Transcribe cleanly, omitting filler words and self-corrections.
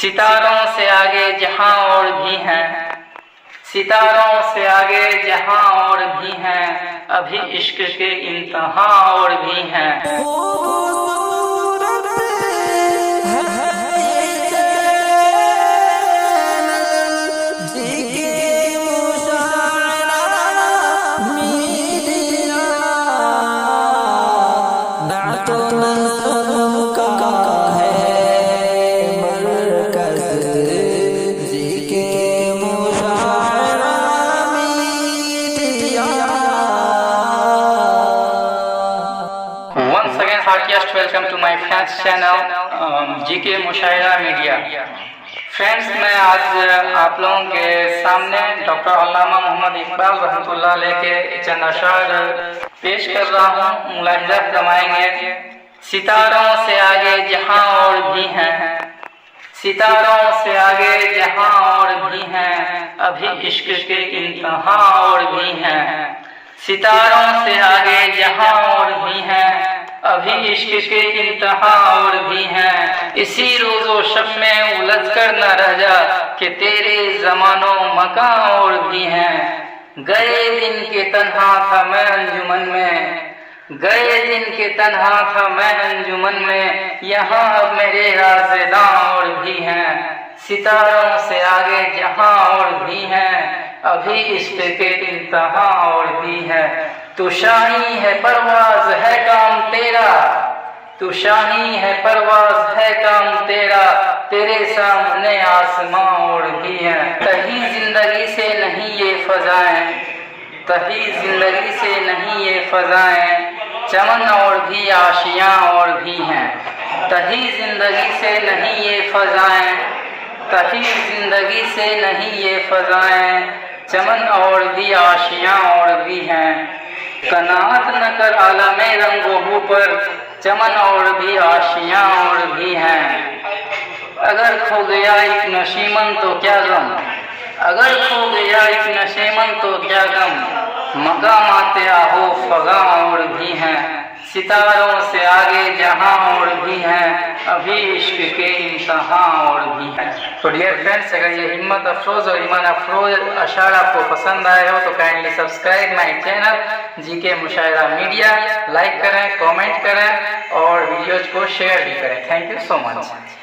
सितारों से आगे जहां और भी हैं, सितारों से आगे जहां और भी हैं, अभी इश्क के इंतहा और भी हैं। Once again, heartiest welcome to my fans channel GK Mushaira media. Friends, मैं आज आप लोगों के सामने डॉक्टर अल्लामा मोहम्मद इकबाल रहमतुल्लाह अलैह के चंद अशार पेश कर रहा हूँ। मुलाहिजा फरमाएंगे। सितारों से आगे जहां और भी हैं, सितारों से आगे जहां और भी हैं, अभी इश्क के इंतहा और भी हैं। सितारों से आगे जहां और भी हैं, अभी इश्क के इंतहा और भी हैं। इसी रोजो शब में उलझ कर न रह जा कि तेरे जमानो मकां और भी हैं। गए दिन के तन्हा था मैं अंजुमन में, गए दिन के तन्हा था मैं अंजुमन में, यहाँ अब मेरे राज़ेदां और भी हैं। सितारों से आगे जहां और भी हैं, अभी इश्क के इंतहा और भी है। तू शाही है परवाज है काम तेरा, तू शाही है परवाज है काम तेरा, तेरे सामने आसमां और भी है। तही जिंदगी से नहीं ये फजाएं, तही जिंदगी से नहीं ये फजाएं, चमन और भी आशियां और भी हैं। तही जिंदगी से नहीं ये फजाएं, तही जिंदगी से नहीं ये फजाएं, चमन और भी आशियां और भी हैं। कनात न कर आलमे रंगों पर, चमन और भी आशियां और भी हैं। अगर खो गया एक नशीमन तो क्या गम, अगर खो गया एक नशीमन तो क्या गम, मकामाते आहो फगा और भी हैं। सितारों से आगे जहां और भी हैं, अभी इश्क के इंतहा और भी हैं। तो डियर फ्रेंड्स, अगर ये हिम्मत अफरोज और ईमान अफरोज अशार आपको पसंद आए हो तो kindly subscribe my channel GK Mushaira media. Like करें, कमेंट करें और वीडियोज को शेयर भी करें। Thank you so much.